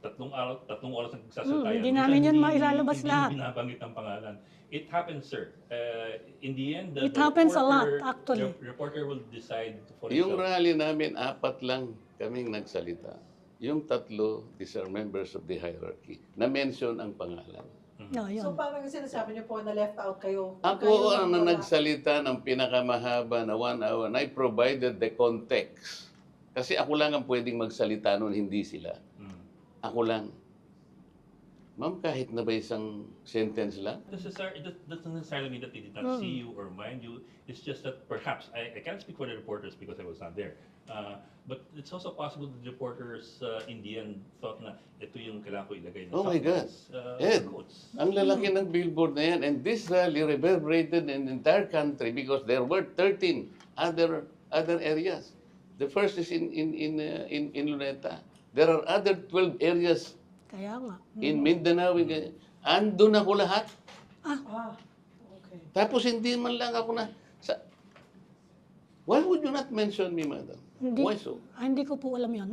tatlong oras nagsasalita yan. Hindi namin yun Hindi- mailalabas hindi lahat. binabanggit ang pangalan. It happens, sir. In the end, It happens a lot, actually. Reporter will decide for Yung himself. rally namin, 4 lang kaming nagsalita. Yung 3, these are members of the hierarchy. Na-mention ang pangalan. No, yun. So parang sinasabi niyo po na left out kayo. Ako Kayo ang wala. nagsalita ng pinakamahaba na 1 hour and I provided the context. Kasi ako lang ang pwedeng magsalita noon, hindi sila. Ako lang. Ma'am, kahit na ba isang sentence lang? It doesn't necessarily mean that they did not see you or mind you. It's just that perhaps, I can't speak for the reporters because I was not there. But it's also possible that the reporters in the end thought na ito yung kailangan ko ilagay na Oh my God. Ed, quotes. ang lalaki ng billboard na yan. And this rally reverberated in the entire country because there were 13 other areas. The first is in Luneta. There are other 12 areas Kaya nga. in Mindanao. Andun ako lahat. Ah, okay. Tapos hindi man lang ako na... Why would you not mention me, madam? Hindi, Why so? hindi ko po alam yun.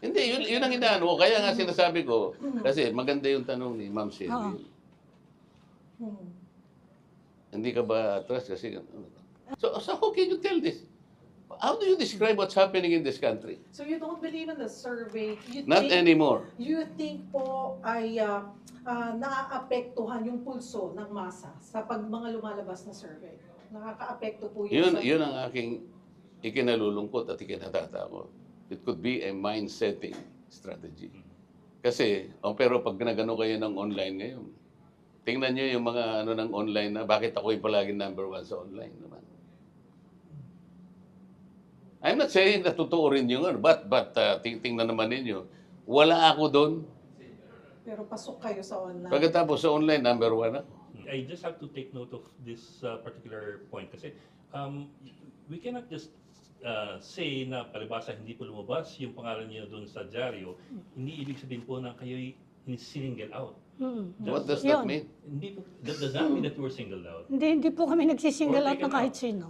Hindi, yun ang inaano. Kaya nga sinasabi ko, kasi maganda yung tanong ni Ma'am Cyril. Hindi ka ba atras kasi... So how can you tell this? How do you describe what's happening in this country? So you don't believe in the survey? Not anymore. You think po ay naaapektuhan yung pulso ng masa sa mga lumalabas na survey? Nakakaapekto po yun Yun ang aking ikinalulungkot at ikinatatakot. It could be a mind-setting strategy. Kasi, pero pag nagano kayo ng online ngayon, tingnan nyo yung mga ng online na bakit ako'y palaging number 1 sa online naman. I'm not saying na totoo rin yung but tingnan naman ninyo, wala ako doon. Pero pasok kayo sa online. Pagkatapos sa online, number 1 ako. I just have to take note of this particular point kasi we cannot just say na palibasa hindi po lumabas yung pangalan niyo doon sa dyaryo. Hindi ibig sabihin po na kayo'y single out. What does that Yun. mean? Hindi po, that does not mean that we were singled out. Hindi po kami nagsisingle Or out ng taken kahit out. sino.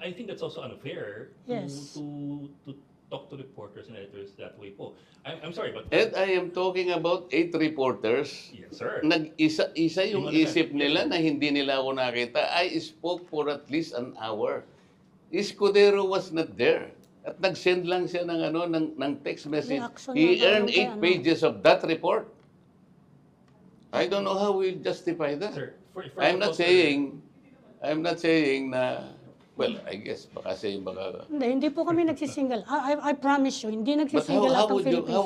I think that's also unfair Yes. to talk to reporters and editors that way po. I'm sorry, but... And I am talking about 8 reporters. Yes, sir. Nag-isa yung Yung ano isip na- nila na hindi nila ako nakita. I spoke for at least an hour. Escudero was not there. At nag-send lang siya ng text message. Reaction He na earned kaya, 8 pages of that report. I don't know how we'll justify that. Sir, for I'm a not reporter- saying na, well, I guess baka say baka... Hindi po kami nagsisingle. I promise you, hindi But nagsisingle how out ng would you, Philippines.